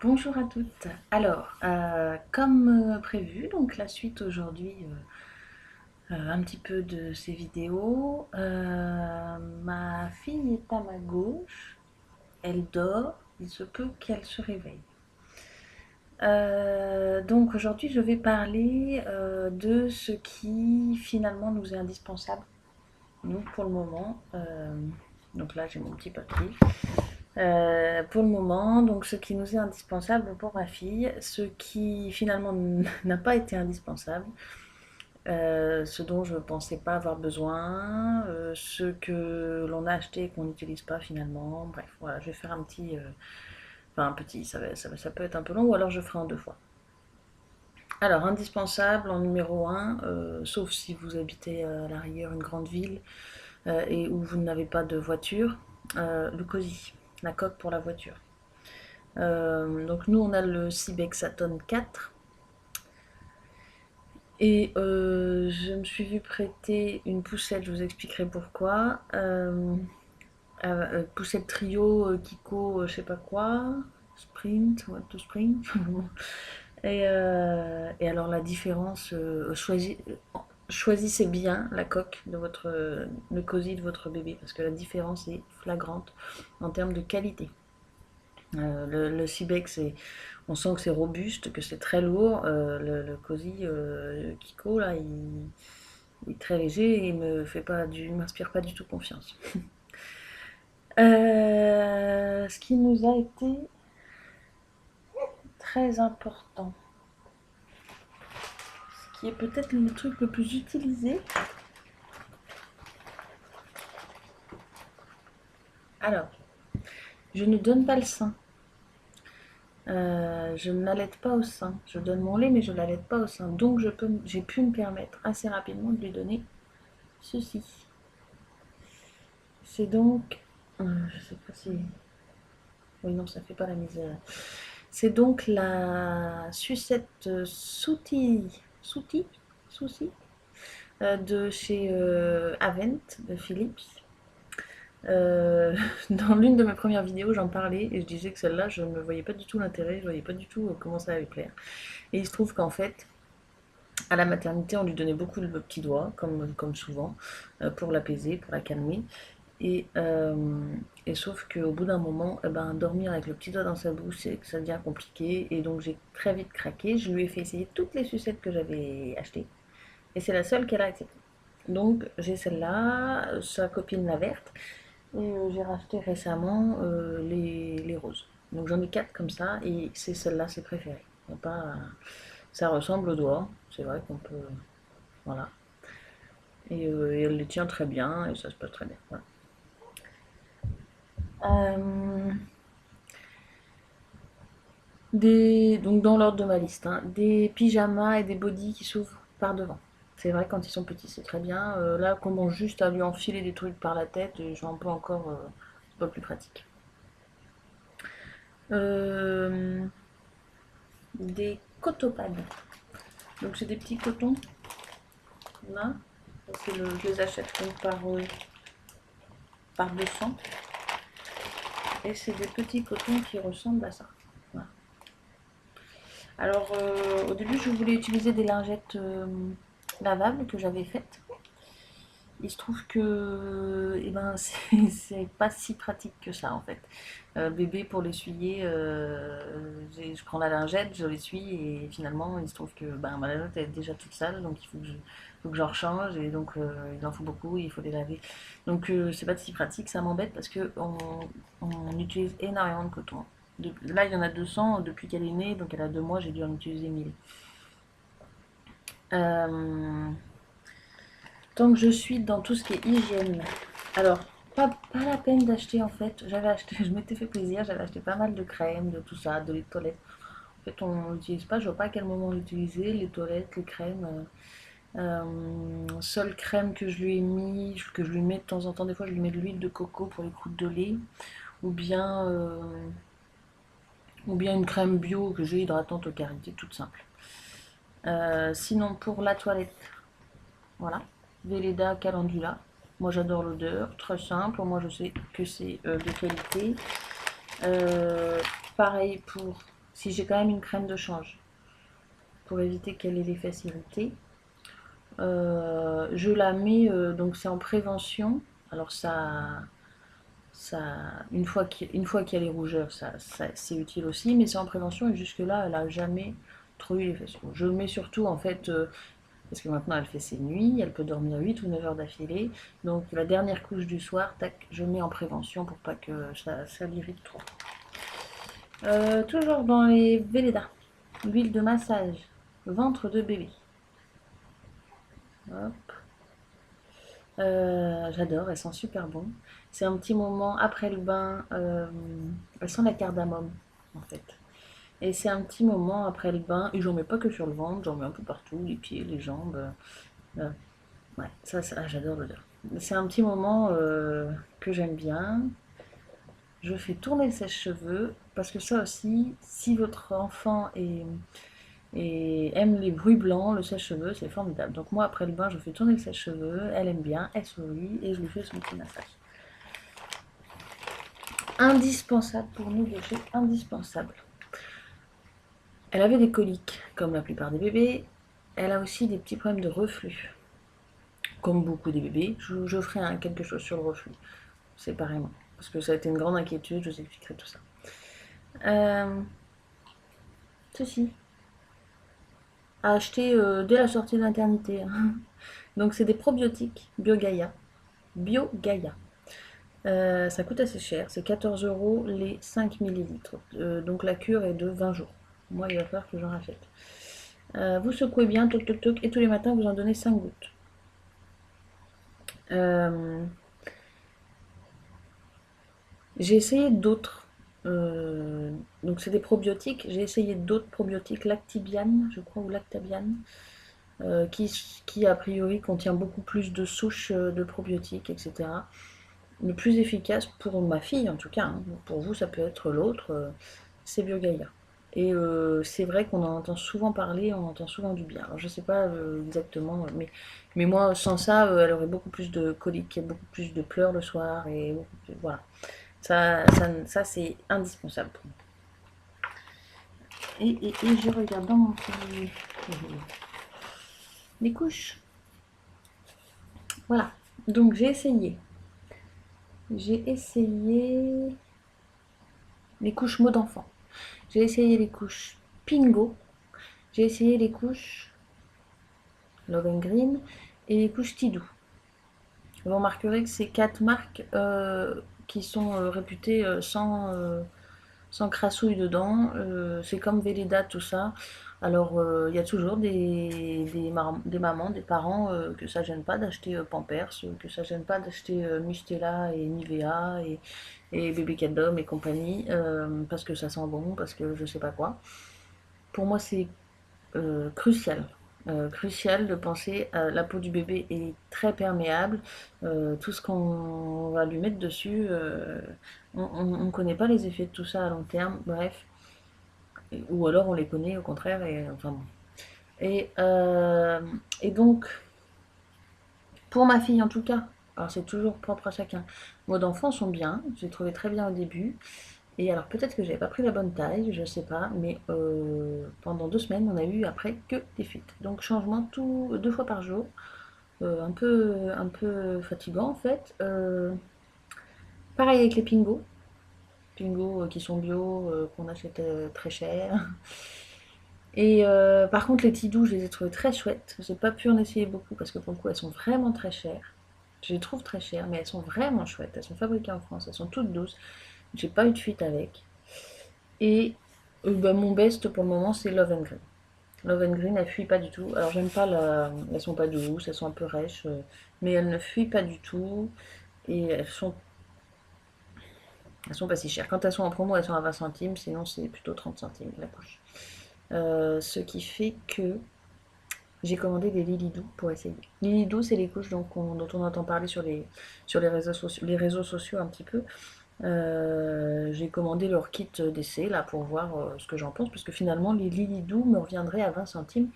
Bonjour à toutes. Alors, comme prévu, donc la suite aujourd'hui, un petit peu de ces vidéos. Ma fille est à ma gauche, elle dort, il se peut qu'elle se réveille. Donc aujourd'hui, je vais parler de ce qui finalement nous est indispensable, nous pour le moment. Donc là, j'ai mon petit papier. Pour le moment, donc ce qui nous est indispensable pour ma fille, ce qui finalement n'a pas été indispensable, ce dont je ne pensais pas avoir besoin, ce que l'on a acheté et qu'on n'utilise pas finalement. Bref, voilà, je vais faire un petit, enfin un petit, ça peut être un peu long, ou alors je ferai en deux fois. Alors, indispensable en numéro un, sauf si vous habitez à l'arrière une grande ville et où vous n'avez pas de voiture, le cosy, la coque pour la voiture. Donc nous on a le Cybex Aton 4 et je me suis vue prêter une poussette, je vous expliquerai pourquoi. Poussette trio Kiko, je sais pas quoi, Sprint, what to Sprint. Et alors la différence, choisissez bien la coque de le cosy de votre bébé parce que la différence est flagrante en termes de qualité. Le Cybex, on sent que c'est robuste, que c'est très lourd. Le Cosy Kiko, là, il est très léger et il m'inspire pas du tout confiance. Ce qui nous a été très important, ce qui est peut-être le truc le plus utilisé. Alors, je ne donne pas le sein. Je n'allaite pas au sein. Je donne mon lait, mais je n'allaite pas au sein. Donc, j'ai pu me permettre assez rapidement de lui donner ceci. C'est donc, je sais pas si, oui non, ça fait pas la misère. C'est donc la sucette Souti de chez Avent de Philips. Dans l'une de mes premières vidéos, j'en parlais et je disais que celle-là, je ne voyais pas du tout l'intérêt, je voyais pas du tout comment ça allait plaire. Et il se trouve qu'en fait, à la maternité, on lui donnait beaucoup de petits doigts, comme souvent, pour l'apaiser, pour la calmer. Et, euh, et sauf qu'au bout d'un moment, eh ben, dormir avec le petit doigt dans sa bouche, ça devient compliqué. Et donc j'ai très vite craqué. Je lui ai fait essayer toutes les sucettes que j'avais achetées. Et c'est la seule qu'elle a acceptée. Donc j'ai celle-là, sa copine la verte. Et j'ai racheté récemment les roses. Donc j'en ai quatre comme ça. Et c'est celle-là, c'est préféré. Pas, ça ressemble au doigt. C'est vrai qu'on peut... Voilà. Et elle les tient très bien et ça se passe très bien. Voilà. Euh, donc dans l'ordre de ma liste, hein, des pyjamas et des bodys qui s'ouvrent par devant. C'est vrai quand ils sont petits c'est très bien. Là qu'on mange juste à lui enfiler des trucs par la tête, j'en peux encore, c'est pas plus pratique. Euh, des cotopads. Donc c'est des petits cotons là. Je les achète donc par 200. Et c'est des petits cotons qui ressemblent à ça. Voilà. Alors au début je voulais utiliser des lingettes lavables que j'avais faites. Il se trouve que eh ben, c'est pas si pratique que ça en fait. Bébé pour l'essuyer, je prends la lingette, je l'essuie et finalement il se trouve que ben, ma lingette est déjà toute sale donc faut que j'en rechange et donc il en faut beaucoup, il faut les laver. Donc c'est pas si pratique, ça m'embête parce que on utilise énormément de coton. Là il y en a 200 depuis qu'elle est née, donc elle a 2 mois, j'ai dû en utiliser 1000. Euh, Tant que je suis dans tout ce qui est hygiène. Alors, pas la peine d'acheter en fait. J'avais acheté, je m'étais fait plaisir, j'avais acheté pas mal de crèmes, de tout ça, de lait de toilette. En fait, on l'utilise pas, je vois pas à quel moment l'utiliser, les toilettes, les crèmes. Seule crème que je lui ai mis, que je lui mets de temps en temps, des fois je lui mets de l'huile de coco pour les croûtes de lait, ou bien, euh, ou bien une crème bio que j'ai hydratante au karité, toute simple. Sinon, pour la toilette, voilà. Velleda Calendula. Moi j'adore l'odeur, très simple. Moi je sais que c'est de qualité. Euh, Pareil pour si j'ai quand même une crème de change pour éviter qu'elle ait les fesses irritées. Je la mets, donc c'est en prévention. Alors ça une fois qu'il y a les rougeurs, c'est utile aussi, mais c'est en prévention et jusque-là, elle a jamais trop eu les fesses rouges. Je le mets surtout en fait, parce que maintenant elle fait ses nuits, elle peut dormir 8 ou 9 heures d'affilée. Donc la dernière couche du soir, tac, je mets en prévention pour pas que ça l'irrite trop. Toujours dans les Velleda, l'huile de massage, ventre de bébé. Hop. J'adore, elles sont super bonnes. C'est un petit moment après le bain, elles sont la cardamome en fait. Et c'est un petit moment après le bain, et j'en mets pas que sur le ventre, j'en mets un peu partout, les pieds, les jambes. Ouais, j'adore l'odeur. C'est un petit moment que j'aime bien. Je fais tourner le sèche-cheveux, parce que ça aussi, si votre enfant aime les bruits blancs, le sèche-cheveux, c'est formidable. Donc moi, après le bain, je fais tourner le sèche-cheveux, elle aime bien, elle sourit, et je lui fais son petit massage. Indispensable pour nous, Gaucher, indispensable. Elle avait des coliques, comme la plupart des bébés. Elle a aussi des petits problèmes de reflux, comme beaucoup des bébés. Je ferai quelque chose sur le reflux, séparément, parce que ça a été une grande inquiétude, je vous expliquerai tout ça. Ceci, à acheter dès la sortie de maternité. Donc c'est des probiotiques BioGaia. BioGaia. Ça coûte assez cher, c'est 14 € les 5 millilitres. Donc la cure est de 20 jours. Moi, il va falloir que j'en rachète. Vous secouez bien, toc toc toc, et tous les matins vous en donnez 5 gouttes. J'ai essayé d'autres. Donc c'est des probiotiques. J'ai essayé d'autres probiotiques, Lactibiane, je crois, ou Lactabiane, qui a priori contient beaucoup plus de souches de probiotiques, etc. Le plus efficace pour ma fille en tout cas, hein. Pour vous ça peut être l'autre, c'est BioGaia. Et c'est vrai qu'on en entend souvent parler, on entend souvent du bien. Alors je sais pas exactement, mais moi sans ça, elle aurait beaucoup plus de coliques, beaucoup plus de pleurs le soir, et voilà. Ça c'est indispensable pour moi. Et je regarde dans mon petit... les couches. Voilà. Donc j'ai essayé les couches mot d'enfant. J'ai essayé les couches Pingo. J'ai essayé les couches Love and Green et les couches Tidou. Vous remarquerez que c'est 4 marques qui sont réputées sans crassouille dedans. C'est comme Velleda, tout ça. Alors, il y a toujours des mamans, des parents que ça gêne pas d'acheter Pampers, que ça gêne pas d'acheter Mustela et Nivea et Baby Cadom et compagnie, parce que ça sent bon, parce que je sais pas quoi. Pour moi, c'est crucial. Crucial de penser à la peau du bébé est très perméable. Tout ce qu'on va lui mettre dessus, on ne connaît pas les effets de tout ça à long terme. Bref, ou alors on les connaît au contraire. Et enfin bon. Et donc, pour ma fille en tout cas, alors c'est toujours propre à chacun. Mots d'enfant sont bien, j'ai trouvé très bien au début. Et alors peut-être que j'avais pas pris la bonne taille, je sais pas, mais pendant 2 semaines, on a eu après que des fuites. Donc changement 2 fois par jour, un peu fatigant en fait. Pareil avec les Pingo, qui sont bio, qu'on achète très cher. Et par contre les Tidou, je les ai trouvés très chouettes. J'ai pas pu en essayer beaucoup parce que pour le coup elles sont vraiment très chères. Je les trouve très chères, mais elles sont vraiment chouettes. Elles sont fabriquées en France, elles sont toutes douces. J'ai pas eu de fuite avec. Et mon best pour le moment, c'est Love and Green. Love and Green, elle fuit pas du tout. Alors j'aime pas elles sont pas douces, elles sont un peu rêches, mais elles ne fuient pas du tout. Et elles sont pas si chères. Quand elles sont en promo, elles sont à 20 centimes, sinon c'est plutôt 30 centimes la couche. Ce qui fait que j'ai commandé des Lilidou pour essayer. Lilidou, c'est les couches dont on entend parler sur les réseaux sociaux un petit peu. J'ai commandé leur kit d'essai là pour voir ce que j'en pense, parce que finalement les Lilidou me reviendraient à 20 centimes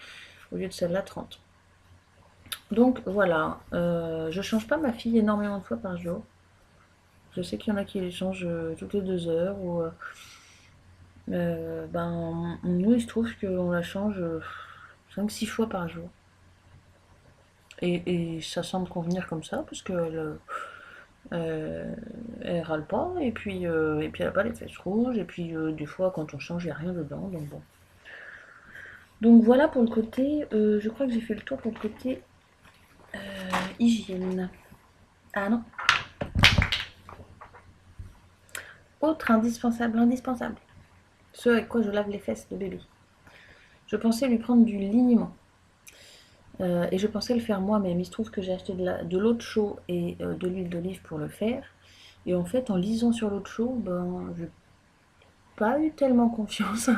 au lieu de celle-là 30. Donc voilà, je change pas ma fille énormément de fois par jour. Je sais qu'il y en a qui les changent toutes les 2 heures, Nous, il se trouve qu'on la change 5-6 fois par jour. Et ça semble convenir comme ça, parce qu'elle elle râle pas, et puis elle a pas les fesses rouges, et puis des fois quand on change, il n'y a rien dedans, donc bon. Donc voilà pour le côté, je crois que j'ai fait le tour pour le côté hygiène. Ah non, autre indispensable, indispensable. Ce avec quoi je lave les fesses de bébé. Je pensais lui prendre du liniment. Et je pensais le faire moi-même. Il se trouve que j'ai acheté de l'eau de chaux et de l'huile d'olive pour le faire. Et en fait, en lisant sur l'eau de chaux, j'ai pas eu tellement confiance.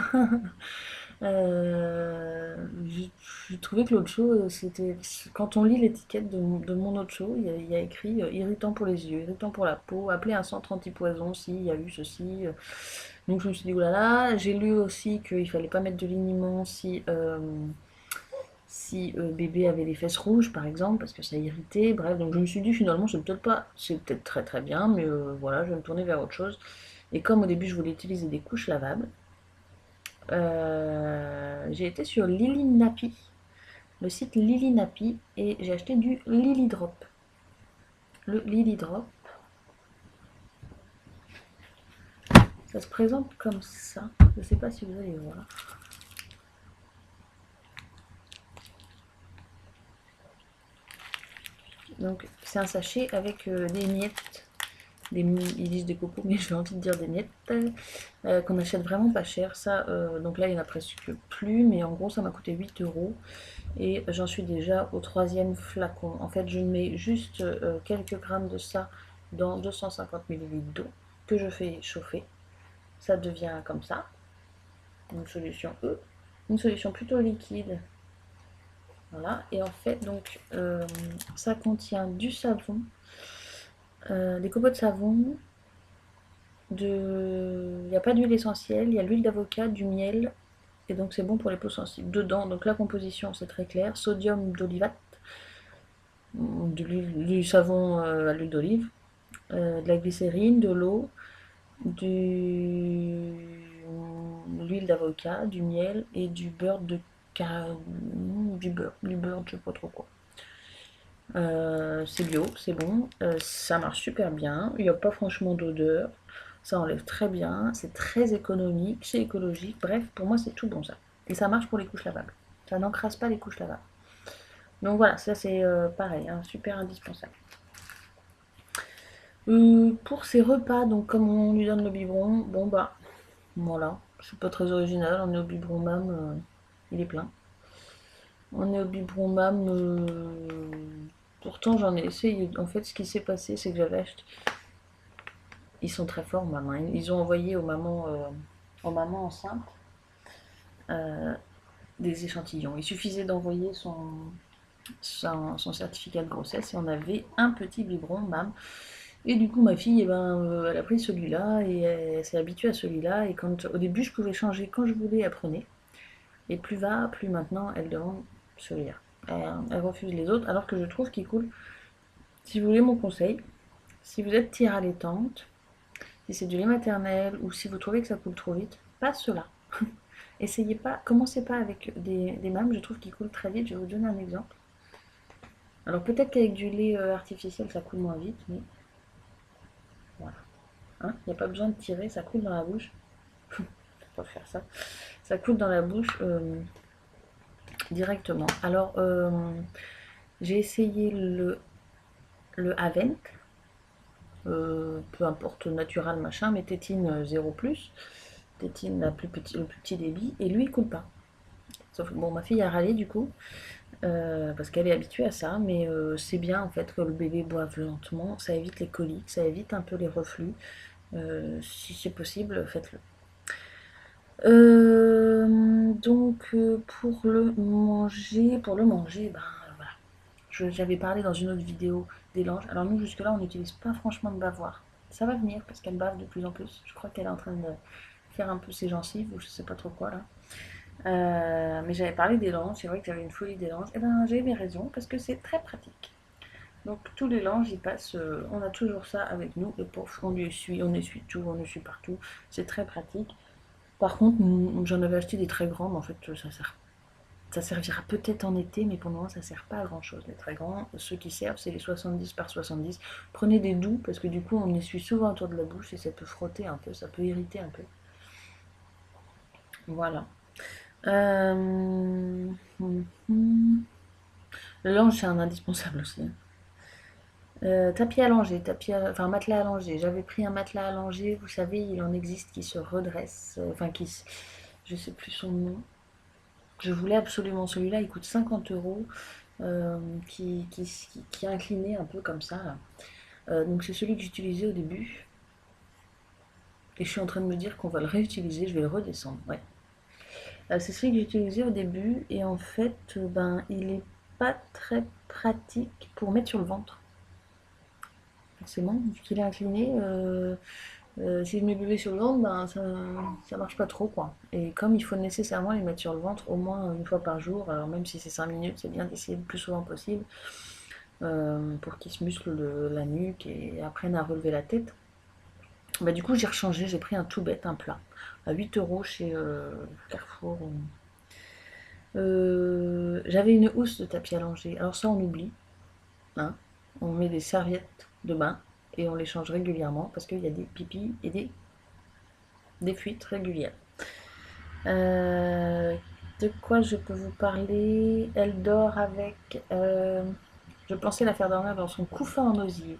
Euh, j'ai trouvé que l'eau de chaux, c'était. Quand on lit l'étiquette de mon eau de chaux, il y a écrit irritant pour les yeux, irritant pour la peau, appelez un centre anti-poison s'il y a eu ceci. Donc je me suis dit, oulala, j'ai lu aussi qu'il fallait pas mettre de liniment si bébé avait les fesses rouges par exemple, parce que ça irritait. Bref, donc je me suis dit finalement, c'est peut-être très très bien, mais voilà, je vais me tourner vers autre chose. Et comme au début je voulais utiliser des couches lavables, j'ai été sur Lily Nappy, le site Lily Nappy, et j'ai acheté du Lily Drop. Le Lily Drop, ça se présente comme ça. Je ne sais pas si vous allez voir. Donc c'est un sachet avec des miettes. Ils disent des cocos, mais j'ai envie de dire des miettes, qu'on achète vraiment pas cher. Ça, donc là, il n'y en a presque plus, mais en gros, ça m'a coûté 8 euros. Et j'en suis déjà au 3e flacon. En fait, je mets juste quelques grammes de ça dans 250 millilitres d'eau que je fais chauffer. Ça devient comme ça, une solution E, une solution plutôt liquide. Voilà, et en fait, donc, ça contient du savon, des copeaux de savon, il n'y a pas d'huile essentielle, il y a l'huile d'avocat, du miel, et donc c'est bon pour les peaux sensibles. Dedans, donc la composition c'est très clair, sodium d'olivate, du savon à l'huile d'olive, de la glycérine, de l'eau, de l'huile d'avocat, du miel et du beurre du beurre, je sais pas trop quoi. C'est bio, c'est bon, ça marche super bien, il n'y a pas franchement d'odeur, ça enlève très bien, c'est très économique, c'est écologique, bref, pour moi c'est tout bon ça. Et ça marche pour les couches lavables, ça n'encrasse pas les couches lavables. Donc voilà, ça c'est pareil, hein, super indispensable. Pour ses repas, donc comme on lui donne le biberon, bon bah voilà, c'est pas très original, on est au biberon mam, il est plein. On est au biberon mam, pourtant j'en ai essayé. En fait, ce qui s'est passé, c'est que j'avais acheté. Ils sont très forts, maman. Ils ont envoyé aux mamans enceintes des échantillons. Il suffisait d'envoyer son certificat de grossesse et on avait un petit biberon mam. Et du coup, ma fille, elle a pris celui-là et elle s'est habituée à celui-là. Et au début, je pouvais changer quand je voulais, elle prenait. Et plus va, plus maintenant, elle demande celui-là. Elle refuse les autres, alors que je trouve qu'il coule. Si vous voulez mon conseil, si vous êtes tire allaitante, si c'est du lait maternel ou si vous trouvez que ça coule trop vite, pas cela. Essayez pas, commencez pas avec des mâmes, je trouve qu'ils coulent très vite. Je vais vous donner un exemple. Alors peut-être qu'avec du lait artificiel ça coule moins vite, mais voilà. Hein, il n'y a pas besoin de tirer, ça coule dans la bouche. Faut pas faire ça. Ça coule dans la bouche directement. Alors j'ai essayé le Avent, peu importe natural machin, mais tétine 0+, tétine le plus petit débit, et lui il coule pas. Sauf que bon, ma fille a râlé du coup, parce qu'elle est habituée à ça, mais c'est bien en fait que le bébé boive lentement, ça évite les coliques, ça évite un peu les reflux. Si c'est possible, faites-le. Donc pour le manger, ben voilà. J'avais parlé dans une autre vidéo des langes. Alors nous jusque là on n'utilise pas franchement de bavoir. Ça va venir parce qu'elle bave de plus en plus. Je crois qu'elle est en train de faire un peu ses gencives ou je sais pas trop quoi là. Mais j'avais parlé des langes, c'est vrai que j'avais une folie des langes. Et ben j'ai mes raisons parce que c'est très pratique. Donc tous les langes ils passent, on a toujours ça avec nous et pouf, on essuie tout, on essuie partout. C'est très pratique. Par contre, j'en avais acheté des très grands, mais en fait, ça servira peut-être en été, mais pour le moment, ça sert pas à grand chose. Les très grands, ceux qui servent, c'est les 70 par 70. Prenez des doux, parce que du coup, on essuie souvent autour de la bouche et ça peut frotter un peu, ça peut irriter un peu. Voilà. Euh, hum, hum. Le linge, c'est un indispensable aussi, hein. Tapis allongé, enfin matelas allongé. J'avais pris un matelas allongé, vous savez, il en existe qui se redresse, enfin je sais plus son nom. Je voulais absolument celui-là, il coûte 50 euros, qui est incliné un peu comme ça, là. Donc c'est celui que j'utilisais au début, et je suis en train de me dire qu'on va le réutiliser, je vais le redescendre, ouais. C'est celui que j'utilisais au début, et en fait, ben, il est pas très pratique pour mettre sur le ventre. Forcément, vu qu'il est incliné, si je mets bébé sur le ventre, ben ça marche pas trop quoi. Et comme il faut nécessairement les mettre sur le ventre au moins une fois par jour, alors même si c'est 5 minutes, c'est bien d'essayer le plus souvent possible pour qu'ils se musclent la nuque et apprennent à relever la tête. Bah, du coup, j'ai rechangé, j'ai pris un tout bête, un plat, à 8 euros chez Carrefour. J'avais une housse de tapis allongé. Alors ça, on oublie, hein. On met des serviettes de bain et on les change régulièrement parce qu'il y a des pipis et des fuites régulières. Euh, de quoi je peux vous parler? Elle dort avec. Je pensais la faire dormir dans son couffin en osier.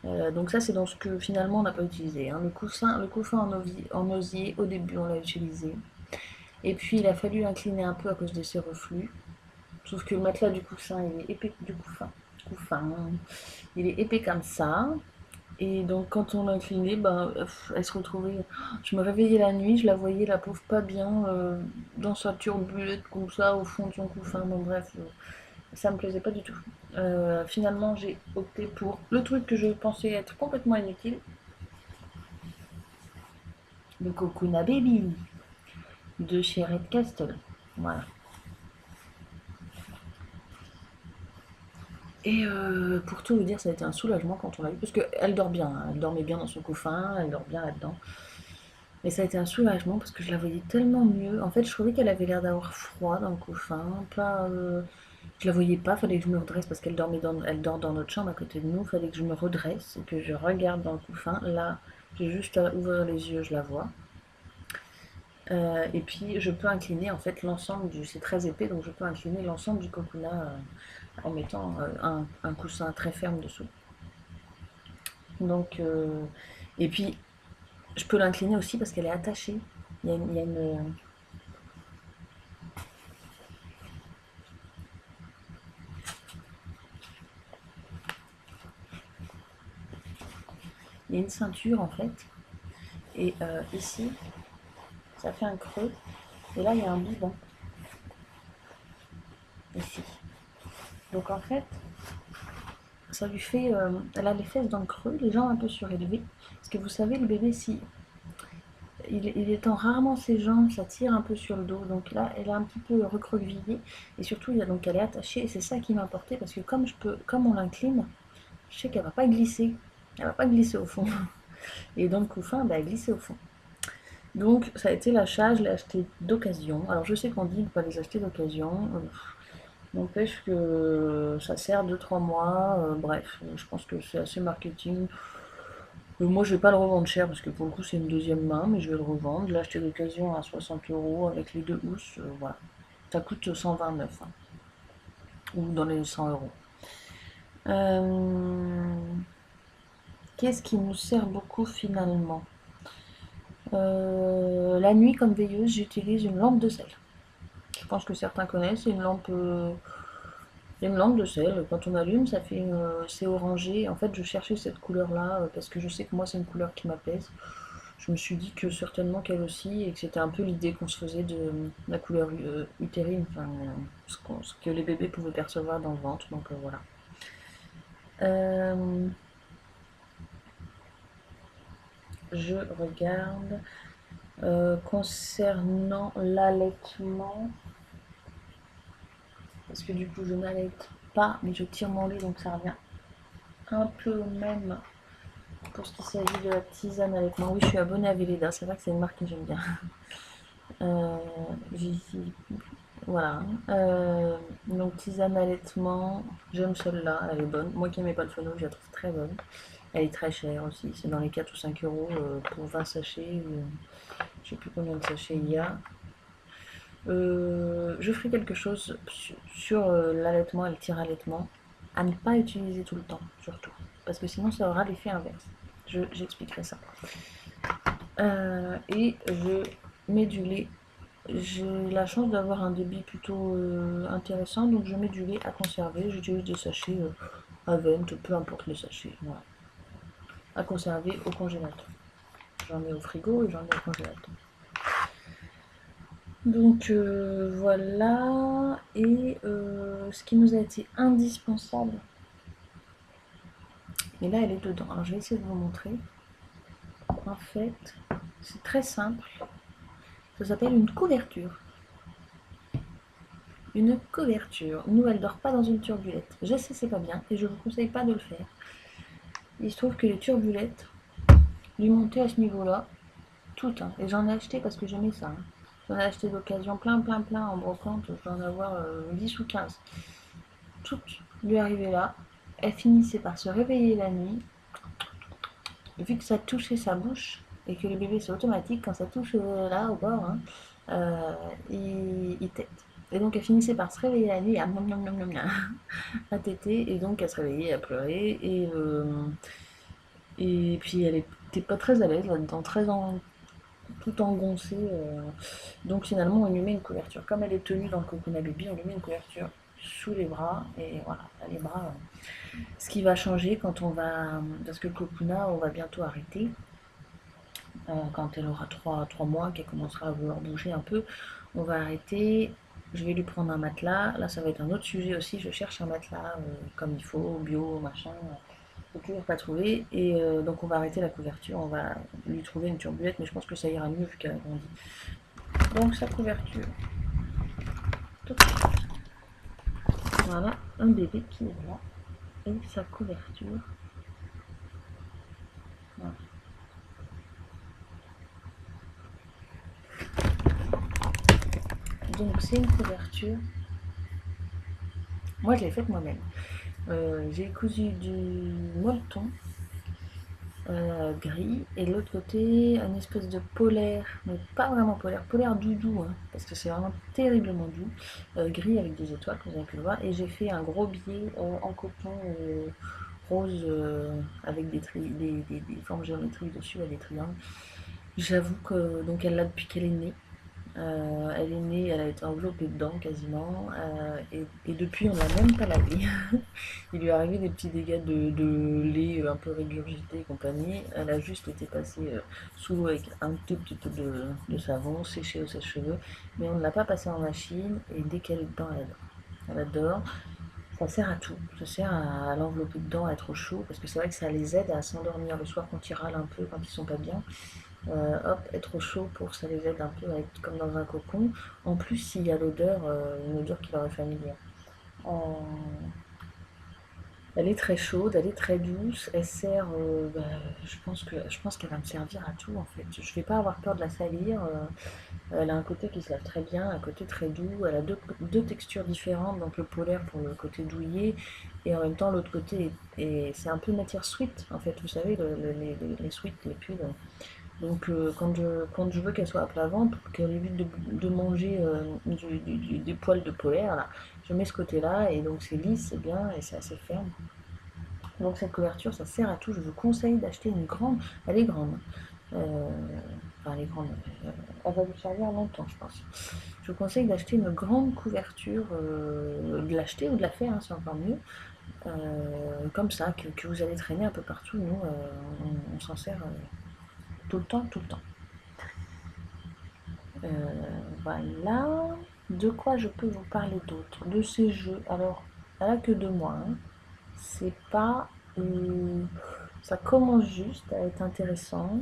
Donc ça c'est dans ce que finalement on n'a pas utilisé, hein. Le couffin en osier, au début on l'a utilisé. Et puis il a fallu incliner un peu à cause de ses reflux. Sauf que le matelas du coussin il est épais du couffin, il est épais comme ça. Et donc quand on l'inclinait, ben, elle se retrouvait. Je me réveillais la nuit, je la voyais, la pauvre, pas bien, dans sa turbulette comme ça, au fond de son couffin. Bon, bref, ça me plaisait pas du tout. Finalement, j'ai opté pour le truc que je pensais être complètement inutile, le Cocoona Baby de chez Red Castle. Voilà. Et pour tout vous dire, ça a été un soulagement quand on l'a eu, parce qu'elle dort bien, hein. Elle dormait bien dans son couffin, elle dort bien là-dedans. Mais ça a été un soulagement parce que je la voyais tellement mieux. En fait, je trouvais qu'elle avait l'air d'avoir froid dans le couffin. Pas, je la voyais pas, fallait que je me redresse parce elle dort dans notre chambre à côté de nous. Fallait que je me redresse et que je regarde dans le couffin. Là, j'ai juste à ouvrir les yeux, je la vois. Et puis, je peux incliner en fait l'ensemble du. C'est très épais, donc je peux incliner l'ensemble du cocoona en mettant un coussin très ferme dessous. Donc, et puis, je peux l'incliner aussi parce qu'elle est attachée. Il y a une ceinture en fait. Et ici, ça fait un creux. Et là, il y a un bidon. Ici. Donc en fait, ça lui fait. Elle a les fesses dans le creux, les jambes un peu surélevées. Parce que vous savez, le bébé, si il étend rarement ses jambes, ça tire un peu sur le dos. Donc là, elle est un petit peu recroquevillée. Et surtout, donc elle est attachée. Et c'est ça qui m'a importé. Parce que comme on l'incline, je sais qu'elle va pas glisser. Elle va pas glisser au fond. Et dans le couffin, bah, elle glissait au fond. Donc ça a été l'achat, je l'ai acheté d'occasion. Alors je sais qu'on dit de ne pas les acheter d'occasion. N'empêche que ça sert 2 3 mois. Bref, je pense que c'est assez marketing. Moi je vais pas le revendre cher parce que pour le coup c'est une deuxième main, mais je vais le revendre. Je l'ai acheté d'occasion à 60 euros avec les deux housses. Voilà. Ça coûte 129, hein, ou dans les 100 euros. Euh, Qu'est-ce qui nous sert beaucoup finalement? La nuit comme veilleuse, j'utilise une lampe de sel. Je pense que certains connaissent, c'est une lampe de sel. Quand on allume, c'est orangé. En fait, je cherchais cette couleur-là parce que je sais que moi, c'est une couleur qui m'apaise. Je me suis dit que certainement qu'elle aussi, et que c'était un peu l'idée qu'on se faisait de la couleur utérine, enfin, ce que les bébés pouvaient percevoir dans le ventre. Donc voilà. Euh, je regarde. Concernant l'allaitement, parce que du coup je n'allaite pas, mais je tire mon lait, donc ça revient un peu au même pour ce qui s'agit de la tisane allaitement, oui, je suis abonnée à Velleda, c'est vrai que c'est une marque que j'aime bien. J'ai ici, voilà. Donc tisane allaitement, j'aime celle-là, elle est bonne. Moi qui n'aimais pas le fenouil, je la trouve très bonne. Elle est très chère aussi, c'est dans les 4 ou 5 euros pour 20 sachets. Je sais plus combien de sachets il y a. Je ferai quelque chose sur l'allaitement et le tir-allaitement à ne pas utiliser tout le temps, surtout. Parce que sinon, ça aura l'effet inverse. J'expliquerai ça. Et je mets du lait. J'ai la chance d'avoir un débit plutôt intéressant, donc je mets du lait à conserver. J'utilise des sachets à vente, peu importe les sachets. Voilà. À conserver au congélateur. J'en ai au frigo et j'en ai au congélateur. Donc voilà, et ce qui nous a été indispensable, et là elle est dedans, alors je vais essayer de vous montrer. En fait, c'est très simple, ça s'appelle une couverture. Une couverture. Nous, elle dort pas dans une turbulette. Je sais, c'est pas bien, et je vous conseille pas de le faire. Il se trouve que les turbulettes, lui monter à ce niveau-là, toutes, hein, et j'en ai acheté parce que j'aimais ça. Hein. J'en ai acheté d'occasion plein en brocante, je dois en avoir 10 ou 15. Toutes lui arrivaient là, elle finissait par se réveiller la nuit, vu que ça touchait sa bouche, et que le bébé c'est automatique, quand ça touche là au bord, hein, il tète. Et donc elle finissait par se réveiller la nuit à téter, et donc elle se réveillait, à pleurer, et puis elle était pas très à l'aise là-dedans, tout engoncée. Donc finalement on lui met une couverture. Comme elle est tenue dans le Cocoona Baby, on lui met une couverture sous les bras, et voilà, les bras. Ce qui va changer quand on va, parce que le Cocoona, on va bientôt arrêter, quand elle aura 3 mois, qu'elle commencera à vouloir bouger un peu, on va arrêter. Je vais lui prendre un matelas. Là, ça va être un autre sujet aussi. Je cherche un matelas comme il faut, bio, machin. Je n'ai toujours pas trouvé. Et donc, on va arrêter la couverture. On va lui trouver une turbulette, mais je pense que ça ira mieux vu qu'elle a grandi. Donc, sa couverture. Voilà, un bébé qui est là. Et sa couverture. Voilà. Donc, c'est une couverture. Moi, je l'ai faite moi-même. J'ai cousu du molleton gris, et de l'autre côté une espèce de polaire, mais pas vraiment polaire, polaire doudou, hein, parce que c'est vraiment terriblement doux, gris avec des étoiles, comme vous avez pu le voir, et j'ai fait un gros biais en coton rose avec des formes géométriques dessus, avec des triangles. J'avoue que donc elle l'a depuis qu'elle est née. Elle est née, elle a été enveloppée dedans quasiment, et depuis on l'a même pas lavée. Il lui est arrivé des petits dégâts de lait un peu régurgité et compagnie. Elle a juste été passée sous l'eau avec un tout petit peu de savon, séchée au sèche-cheveux, mais on ne l'a pas passée en machine, et dès qu'elle est dedans, elle adore. Elle adore. Ça sert à tout. Ça sert à l'envelopper dedans, à être au chaud, parce que c'est vrai que ça les aide à s'endormir le soir quand ils râlent un peu, quand ils sont pas bien. Hop, être au chaud pour ça les aide un peu à être comme dans un cocon. En plus, s'il y a l'odeur, une odeur qui leur est familière. Euh, Elle est très chaude, elle est très douce, elle sert, je pense qu'elle va me servir à tout en fait. Je vais pas avoir peur de la salir. Elle a un côté qui se lave très bien, un côté très doux. Elle a deux textures différentes, donc le polaire pour le côté douillet, et en même temps l'autre côté c'est un peu matière sweat en fait. Vous savez les sweats, les pulls. Donc quand je veux qu'elle soit à plat ventre, qu'elle évite de manger des poils de polaire, là, je mets ce côté-là, et donc c'est lisse, c'est bien, et c'est assez ferme. Donc cette couverture, ça sert à tout. Je vous conseille d'acheter une grande. Elle est grande. Euh, enfin, elle est grande. Elle va vous servir longtemps, je pense. Je vous conseille d'acheter une grande couverture, de l'acheter ou de la faire, hein, c'est encore mieux. Comme ça, que vous allez traîner un peu partout. Nous, on s'en sert tout le temps, tout le temps. Euh, voilà. De quoi je peux vous parler d'autre? De ces jeux. Alors, elle a que 2 mois. Hein. C'est pas. Ça commence juste à être intéressant.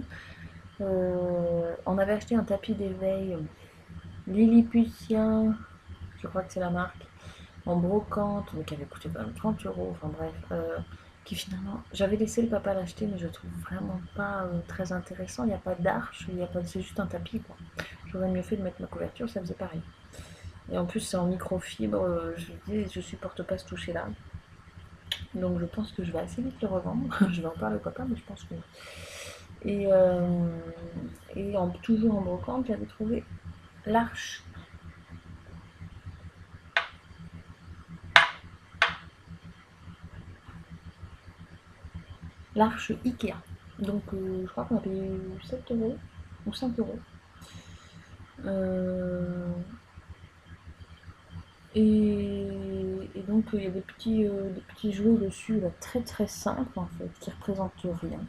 On avait acheté un tapis d'éveil Lilliputien, je crois que c'est la marque, en brocante, mais qui avait coûté quand même 30 euros. Enfin bref. qui finalement, j'avais laissé le papa l'acheter, mais je trouve vraiment pas très intéressant. Il n'y a pas d'arche, il y a pas, c'est juste un tapis, quoi. J'aurais mieux fait de mettre ma couverture, ça faisait pareil. Et en plus, c'est en microfibre, je dis, je supporte pas ce toucher-là. Donc je pense que je vais assez vite le revendre. Je vais en parler au papa, mais je pense que. Et, euh, toujours en brocante, j'avais trouvé l'arche. L'arche Ikea. Donc je crois qu'on a payé 7 euros ou 5 euros. Euh, et donc il y a des petits jouets dessus là, très très simples en fait, qui représentent rien.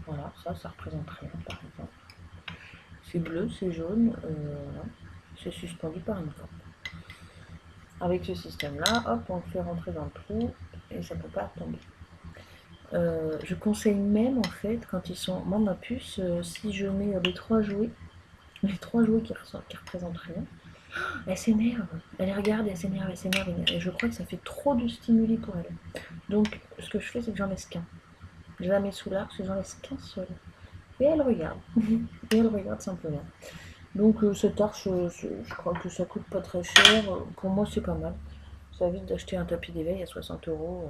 Voilà, ça représente rien par exemple. C'est bleu, c'est jaune, c'est suspendu par une corde. Avec ce système-là, hop, on le fait rentrer dans le trou et ça ne peut pas tomber. Je conseille même en fait quand ils sont. Moi ma puce, si je mets les trois jouets qui représentent rien, elle s'énerve. Elle regarde, elle s'énerve, elle s'énerve. Et je crois que ça fait trop de stimuli pour elle. Donc ce que je fais, c'est que j'en laisse qu'un. Je la mets sous l'arche et j'en laisse qu'un seul. Et elle regarde. Et elle regarde simplement. Donc cette arche, je crois que ça coûte pas très cher. Pour moi, c'est pas mal. Ça évite d'acheter un tapis d'éveil à 60 euros.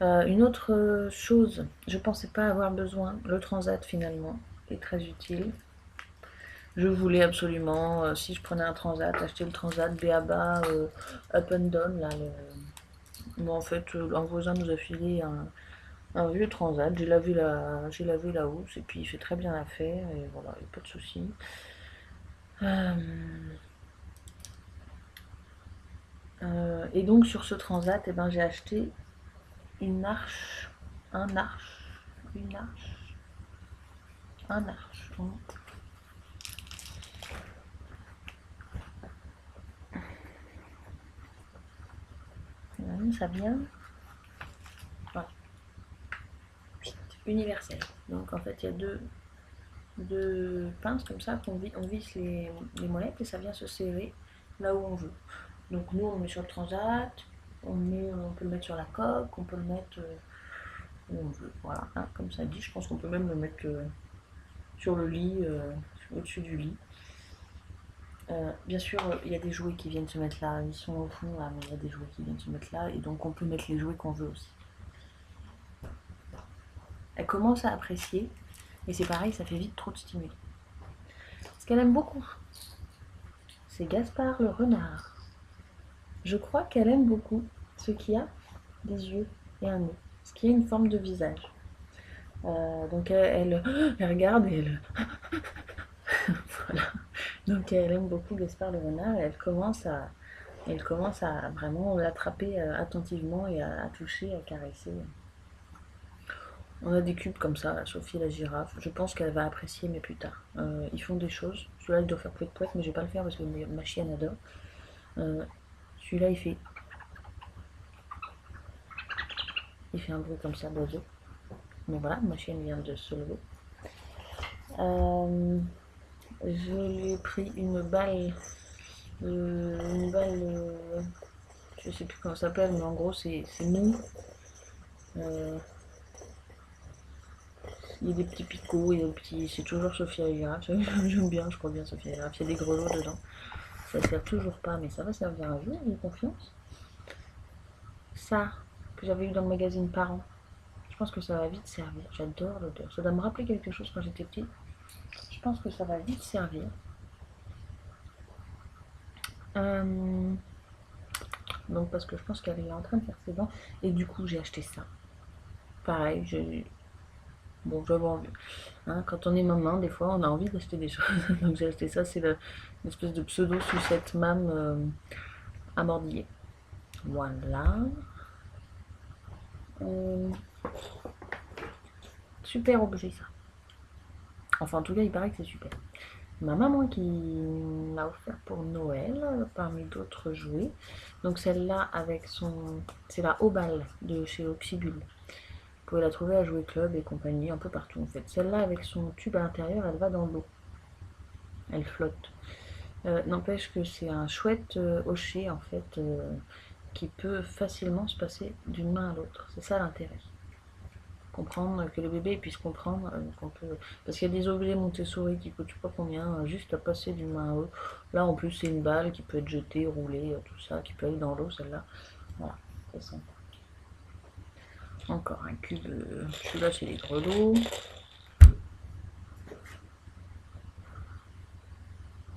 Une autre chose, je pensais pas avoir besoin, le transat finalement est très utile. Je voulais absolument, si je prenais un transat, acheter le transat BABA Up and Down. Là, bon, en fait, un voisin nous a filé un vieux transat. J'ai lavé la housse et puis il fait très bien l'affaire et voilà, il n'y a pas de souci. Et donc sur ce transat, eh ben, j'ai acheté une arche, un arche, une arche, un arche. Ça vient. Voilà. Universel. Donc en fait, il y a deux pinces comme ça on visse les molettes et ça vient se serrer là où on veut. Donc nous, on le met sur le transat, on peut le mettre sur la coque, on peut le mettre où on veut. Voilà, hein, comme ça dit. Je pense qu'on peut même le mettre sur le lit, au-dessus du lit. Bien sûr, il y a des jouets qui viennent se mettre là, ils sont au fond là, mais il y a des jouets qui viennent se mettre là, et donc on peut mettre les jouets qu'on veut aussi. Elle commence à apprécier, et c'est pareil, ça fait vite trop de stimuli. Ce qu'elle aime beaucoup, c'est Gaspard le renard. Je crois qu'elle aime beaucoup ce qui a des yeux et un nez, ce qui est une forme de visage. Donc elle regarde et elle. Voilà. Donc elle aime beaucoup Gaspard le renard et elle commence à vraiment l'attraper attentivement et à toucher, à caresser. On a des cubes comme ça, la Sophie la girafe. Je pense qu'elle va apprécier, mais plus tard. Ils font des choses. Celui-là, il doit faire pouet pouet, mais je vais pas le faire parce que ma chienne adore. Celui-là, il fait un bruit comme ça d'oiseau. Mais voilà, ma chienne vient de se lever. Je lui ai pris une balle. Je sais plus comment ça s'appelle, mais en gros, c'est mou. Il y a des petits picots, il y a des petits. C'est toujours Sophia Ira. J'aime bien, je crois bien Sophia Ira. Il y a des grelots dedans. Ça sert toujours pas, mais ça va servir un jour, j'ai confiance. Ça, que j'avais eu dans le magazine Parents. Je pense que ça va vite servir. J'adore l'odeur. Ça doit me rappeler quelque chose quand j'étais petite. Je pense que ça va vite servir. Donc parce que je pense qu'elle est en train de faire ses dents. Et du coup, j'ai acheté ça. Pareil, bon, j'avais envie. Hein, quand on est maman, des fois, on a envie d'acheter des choses. Donc j'ai acheté ça. C'est une espèce de pseudo sucette mam à mordiller. Voilà. Super objet ça. Enfin en tout cas il paraît que c'est super. Ma maman qui m'a offert pour Noël parmi d'autres jouets. Donc celle-là avec son. C'est la Obal de chez Oxybul. Vous pouvez la trouver à Jouet Club et compagnie, un peu partout en fait. Celle-là avec son tube à l'intérieur, elle va dans l'eau. Elle flotte. N'empêche que c'est un chouette hochet en fait. qui peut facilement se passer d'une main à l'autre. C'est ça l'intérêt. Comprendre, que le bébé puisse comprendre qu'on peut... Parce qu'il y a des objets Montessori qui coûtent je sais pas combien, juste à passer d'une main à l'autre. Là en plus c'est une balle qui peut être jetée, roulée, tout ça, qui peut aller dans l'eau celle-là. Voilà, c'est sympa. Encore un cube, celui-là c'est les grelots.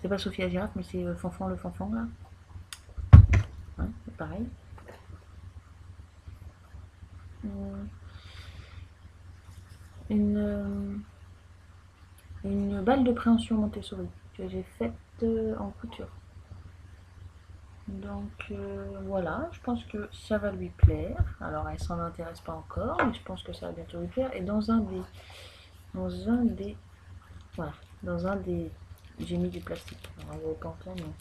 C'est pas Sophie la girafe, mais c'est Fanfan le Fanfan là. Hein, c'est pareil. Une balle de préhension Montessori que j'ai faite en couture. Donc voilà, je pense que ça va lui plaire. Alors elle s'en intéresse pas encore, mais je pense que ça va bientôt lui plaire. Et voilà, dans un des, j'ai mis du plastique. Alors on va pas entendre, mais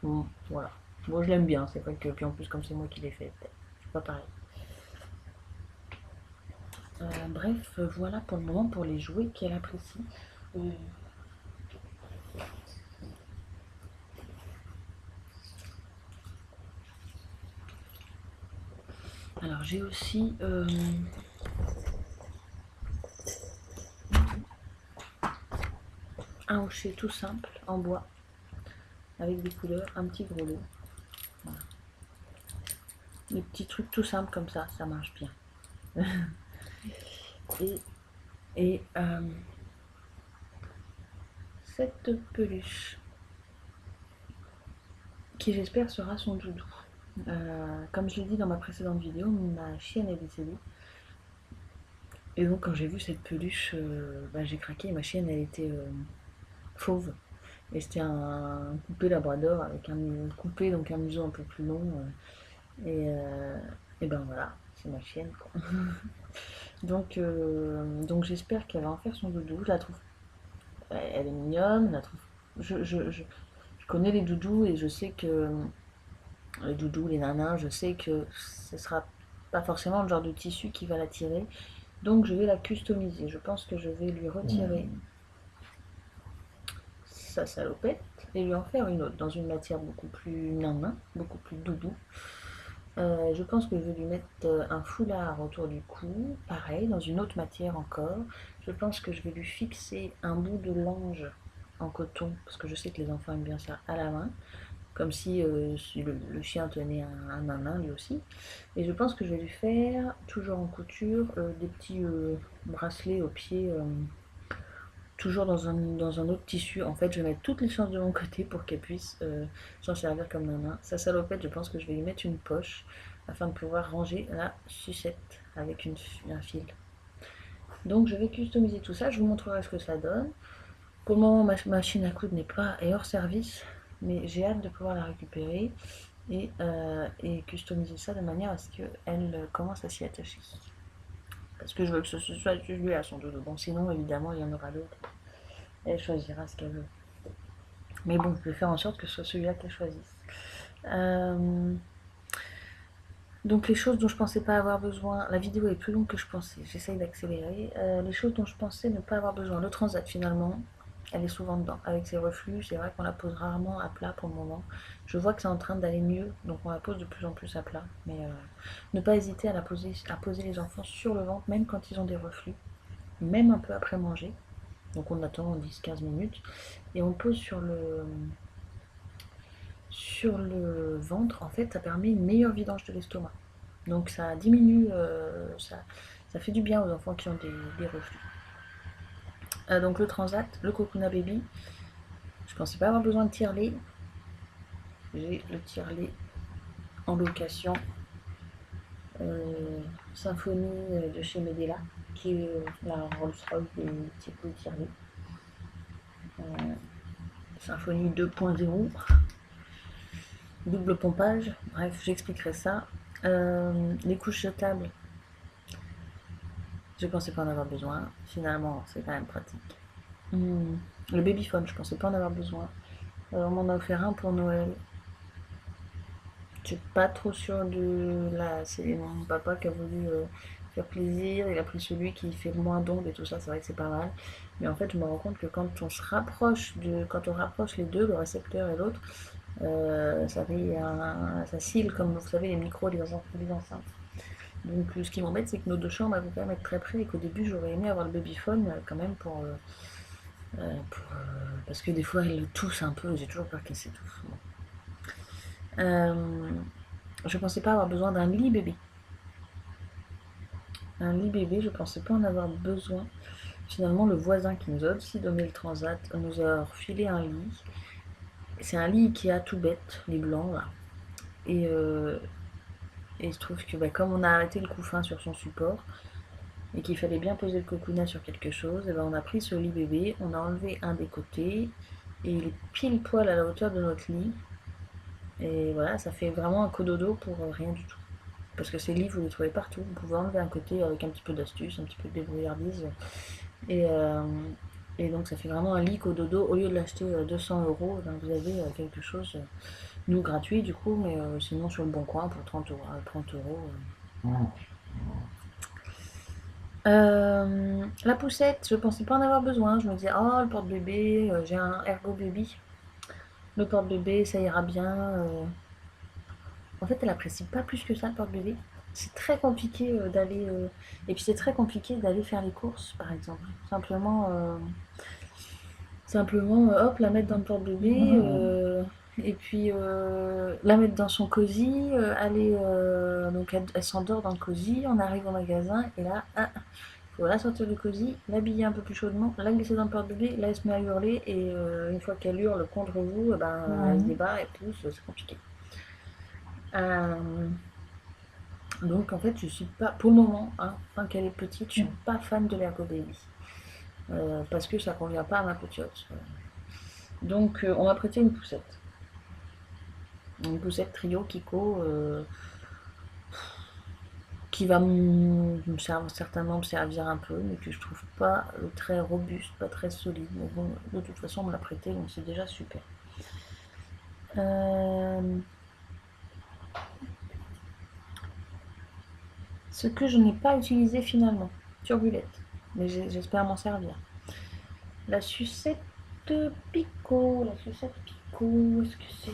bon, voilà. Bon, je l'aime bien, c'est vrai que puis en plus comme c'est moi qui l'ai fait, c'est pas pareil. Bref, voilà pour le moment pour les jouets qu'elle apprécie. Alors j'ai aussi un hocher tout simple en bois avec des couleurs, un petit gros lot. Voilà. Des petits trucs tout simples comme ça marche bien. et cette peluche qui j'espère sera son doudou. Comme je l'ai dit dans ma précédente vidéo, ma chienne est décédée. Et donc quand j'ai vu cette peluche, j'ai craqué. Ma chienne elle était fauve. Et c'était un coupé labrador avec un coupé, donc un museau un peu plus long. Et ben voilà, c'est ma chienne quoi. donc j'espère qu'elle va en faire son doudou. Je la trouve, elle est mignonne. La trouve, je connais les doudous et je sais que les doudous, les nanas, je sais que ce sera pas forcément le genre de tissu qui va l'attirer. Donc je vais la customiser. Je pense que je vais lui retirer sa salopette et lui en faire une autre dans une matière beaucoup plus nana, beaucoup plus doudou. Je pense que je vais lui mettre un foulard autour du cou, pareil, dans une autre matière encore. Je pense que je vais lui fixer un bout de lange en coton, parce que je sais que les enfants aiment bien ça, à la main, comme si le chien tenait un nanin lui aussi. Et je pense que je vais lui faire, toujours en couture, des petits bracelets au pied, toujours dans un autre tissu. En fait, je vais mettre toutes les chances de mon côté pour qu'elle puisse s'en servir comme nana. Sa salopette, je pense que je vais lui mettre une poche afin de pouvoir ranger la sucette avec un fil. Donc je vais customiser tout ça, je vous montrerai ce que ça donne. Pour le moment, ma machine à coudre est hors service, mais j'ai hâte de pouvoir la récupérer et customiser ça de manière à ce qu'elle commence à s'y attacher. Parce que je veux que ce soit lui à son dodo. Bon, sinon, évidemment, il y en aura d'autres. Elle choisira ce qu'elle veut. Mais bon, je vais faire en sorte que ce soit celui-là qu'elle choisisse. Donc les choses dont je pensais pas avoir besoin, la vidéo est plus longue que je pensais, j'essaye d'accélérer. Les choses dont je pensais ne pas avoir besoin, le transat finalement, elle est souvent dedans. Avec ses reflux, c'est vrai qu'on la pose rarement à plat pour le moment. Je vois que c'est en train d'aller mieux, donc on la pose de plus en plus à plat. Mais ne pas hésiter à poser les enfants sur le ventre, même quand ils ont des reflux, même un peu après manger. Donc on attend 10-15 minutes et on pose sur le ventre. En fait, ça permet une meilleure vidange de l'estomac. Donc ça diminue, ça fait du bien aux enfants qui ont des reflux. Donc le transat, le Cocoona Baby, je pensais pas avoir besoin de tire-lait. J'ai le tire-lait en location Symphonie de chez Medela, qui est la Rolls-Royce des types de tire-lait. Symphonie 2.0, double pompage, bref, j'expliquerai ça. Les couches jetables, je pensais pas en avoir besoin. Finalement, c'est quand même pratique. Le babyphone, je pensais pas en avoir besoin. On m'en a offert un pour Noël. Je suis pas trop sûre de là. C'est mon papa qui a voulu faire plaisir. Il a pris celui qui fait le moins d'ondes et tout ça. C'est vrai que c'est pas mal. Mais en fait, je me rends compte que quand on rapproche les deux, le récepteur et l'autre, Ça scille comme vous savez les micros des enceintes. Donc ce qui m'embête c'est que nos deux chambres elles vont quand même être très près et qu'au début j'aurais aimé avoir le babyphone quand même parce que des fois elle tousse un peu, j'ai toujours peur qu'elle s'étouffe. Bon. Je pensais pas avoir besoin d'un lit bébé. Un lit bébé, je pensais pas en avoir besoin. Finalement, le voisin qui nous a aussi donné le transat nous a refilé un lit. C'est un lit Ikea tout bête, les blancs là. Et, euh, et il se trouve que comme on a arrêté le couffin sur son support et qu'il fallait bien poser le cocoonet sur quelque chose, et on a pris ce lit bébé, on a enlevé un des côtés et il est pile poil à la hauteur de notre lit. Et voilà, ça fait vraiment un cododo pour rien du tout. Parce que ces lits, vous les trouvez partout. Vous pouvez enlever un côté avec un petit peu d'astuce, un petit peu de débrouillardise. Et, euh, et donc ça fait vraiment un lit cododo. Au lieu de l'acheter 200 €, ben, vous avez quelque chose, nous gratuit du coup, mais sinon sur le bon coin pour 30 €. La poussette, je pensais pas en avoir besoin. Je me disais, oh le porte-bébé, j'ai un Ergo Baby. Le porte-bébé, ça ira bien. En fait, elle apprécie pas plus que ça le porte-bébé. C'est très compliqué d'aller. Et puis c'est très compliqué d'aller faire les courses, par exemple. Simplement, hop, la mettre dans le porte-bébé. Et puis la mettre dans son cosy. Donc elle s'endort dans le cosy. On arrive au magasin et là, ah, faut la sortir du cosy, l'habiller un peu plus chaudement, la glisser dans le porte-bébé. Là, elle se met à hurler et une fois qu'elle hurle contre vous, elle se débat, elle pousse, c'est compliqué. Euh, Donc en fait, je suis pas, pour le moment, hein, tant qu'elle est petite, je suis pas fan de l'Ergo Baby. Parce que ça convient pas à ma petite. Donc on m'a prêté une poussette. Une poussette trio Kiko qui va certainement me servir un peu, mais que je trouve pas très robuste, pas très solide. Mais bon, de toute façon, on me l'a prêté, donc c'est déjà super. Euh, Ce que je n'ai pas utilisé finalement, turbulette, mais j'espère m'en servir. La sucette Pico, la sucette Pico, où est-ce que c'est?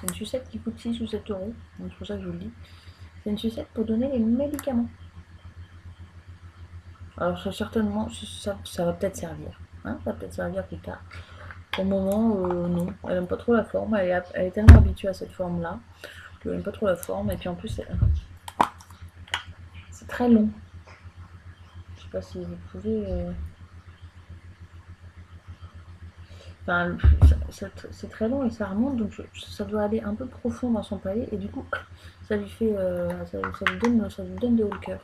C'est une sucette qui coûte 6 ou 7 €, donc c'est pour ça que je vous le dis. C'est une sucette pour donner les médicaments. Alors ça, certainement, ça va peut-être servir. Hein, ça va peut-être servir plus tard. Pour le moment, non. Elle n'aime pas trop la forme. Elle est tellement habituée à cette forme-là qu'elle n'aime pas trop la forme. Et puis en plus, c'est très long. Je sais pas si vous pouvez... Enfin, c'est très long et ça remonte, donc ça doit aller un peu profond dans son palais et du coup, ça lui fait, ça lui donne de haut le cœur.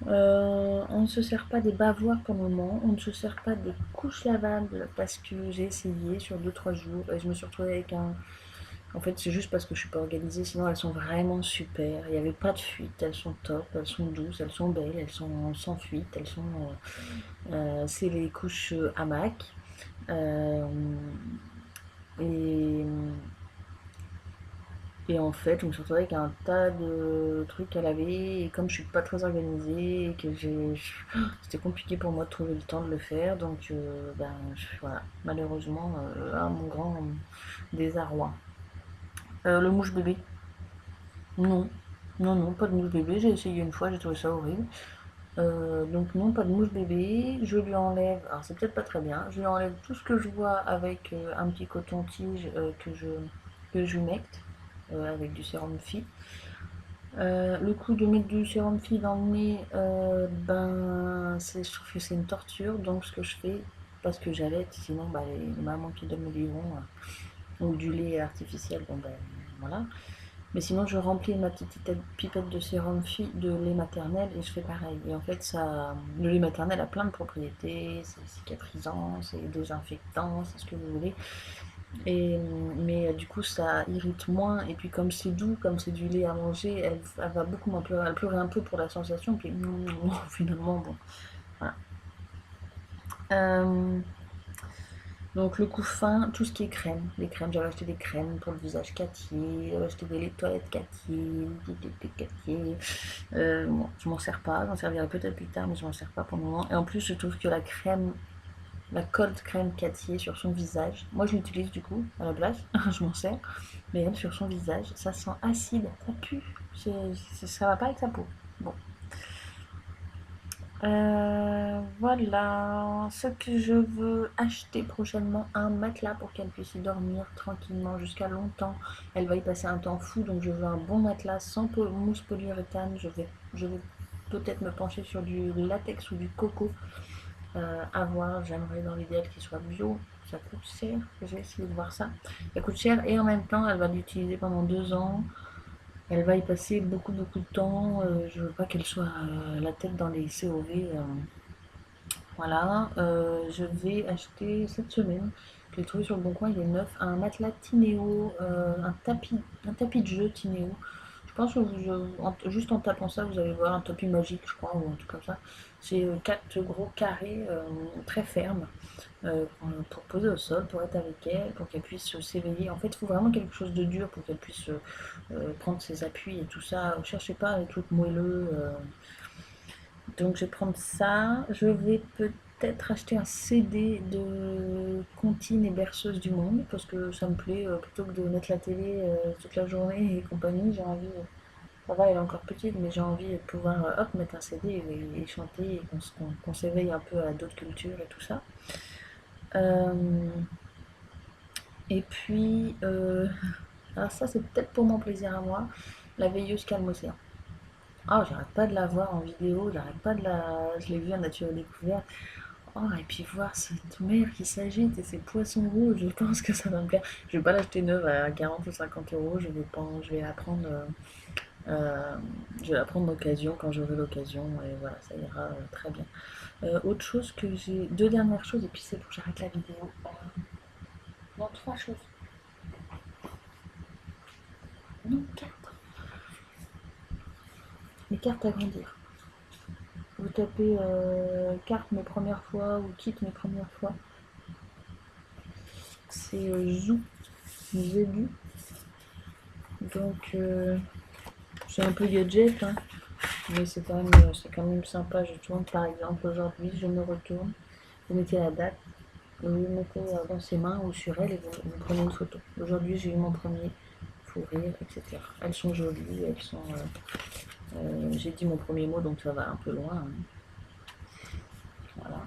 On ne se sert pas des bavoirs pour le moment, on ne se sert pas des couches lavables parce que j'ai essayé sur 2-3 jours et je me suis retrouvée avec un... En fait, c'est juste parce que je suis pas organisée, sinon elles sont vraiment super. Il n'y avait pas de fuite, elles sont top, elles sont douces, elles sont belles, elles sont sans fuite, c'est les couches hamac. Euh, et, et en fait, je me suis retrouvée avec un tas de trucs à laver. Et comme je suis pas très organisée et que c'était compliqué pour moi de trouver le temps de le faire, donc voilà, malheureusement, à mon grand désarroi. Le mouche bébé, non, non, non, pas de mouche bébé. J'ai essayé une fois, j'ai trouvé ça horrible. Donc non, pas de mouche bébé. Je lui enlève, alors c'est peut-être pas très bien, je lui enlève tout ce que je vois avec un petit coton-tige que je humecte avec du sérum Phi. Le coup de mettre du sérum Phi dans le nez, je trouve que c'est une torture. Donc ce que je fais, parce que j'allaite, sinon les mamans qui donnent le biberon ou du lait artificiel, bon voilà. Mais sinon, je remplis ma petite pipette de sérum de lait maternel et je fais pareil. Et en fait, le lait maternel a plein de propriétés, c'est cicatrisant, c'est désinfectant, c'est ce que vous voulez. Mais du coup, ça irrite moins. Et puis, comme c'est doux, comme c'est du lait à manger, elle va beaucoup moins pleurer. Elle pleurait un peu pour la sensation, puis finalement, bon. Voilà. Donc le couffin, tout ce qui est crème, les crèmes, j'avais acheté des crèmes pour le visage Cattier, j'avais acheté des laits de toilette Cattier, des Cattier. Bon, je m'en sers pas, j'en servirai peut-être plus tard, mais je m'en sers pas pour le moment. Et en plus, je trouve que la crème, la cold crème Cattier sur son visage, moi je l'utilise du coup à la place, je m'en sers, mais elle sur son visage, ça sent acide, ça pue, ça va pas avec sa peau. Bon. Voilà, ce que je veux acheter prochainement, un matelas pour qu'elle puisse y dormir tranquillement jusqu'à longtemps. Elle va y passer un temps fou, donc je veux un bon matelas sans mousse polyuréthane. Je vais peut-être me pencher sur du latex ou du coco. À voir, j'aimerais dans l'idéal qu'il soit bio. Ça coûte cher, je vais essayer de voir ça. Ça coûte cher et en même temps, elle va l'utiliser pendant 2 ans. Elle va y passer beaucoup beaucoup de temps. Je veux pas qu'elle soit la tête dans les COV. Voilà, je vais acheter cette semaine, je l'ai trouvé sur le bon coin, il est neuf, un matelas Tinéo, un tapis de jeu Tinéo. Je pense que juste en tapant ça, vous allez voir un tapis magique, je crois, ou un truc comme ça. C'est 4 gros carrés très fermes pour poser au sol, pour être avec elle, pour qu'elle puisse s'éveiller. En fait, il faut vraiment quelque chose de dur pour qu'elle puisse prendre ses appuis et tout ça. Cherchez pas les trucs moelleux. Donc je vais prendre ça. Je vais peut-être acheter un CD de comptines et berceuses du monde parce que ça me plaît plutôt que de mettre la télé toute la journée et compagnie. J'ai envie, ça va, elle est encore petite, mais j'ai envie de pouvoir hop, mettre un CD et chanter et qu'on s'éveille un peu à d'autres cultures et tout ça. Euh, et puis, alors ça c'est peut-être pour mon plaisir à moi, la veilleuse calme océan. Ah, j'arrête pas de la voir en vidéo, j'arrête pas de la. Je l'ai vue à Nature et Découverte. Oh, et puis voir cette mer qui s'agite et ces poissons rouges, je pense que ça va me plaire. Je vais pas l'acheter neuve à 40 ou 50 euros, je vais la prendre, euh, je vais la prendre d'occasion quand j'aurai l'occasion et voilà, ça ira très bien. Autre chose que j'ai, deux dernières choses et puis c'est bon, j'arrête la vidéo. Non, trois choses. Non, quatre. Les cartes à grandir. Vous tapez carte mes premières fois ou kit mes premières fois. C'est Zou, Zébu. Donc c'est un peu gadget, hein, mais c'est quand même sympa. Je tourne par exemple aujourd'hui, je me retourne, vous mettez la date, vous le mettez dans ses mains ou sur elle et vous prenez une photo. Aujourd'hui j'ai eu mon premier fou rire, etc. Elles sont jolies, j'ai dit mon premier mot donc ça va un peu loin, hein. Voilà.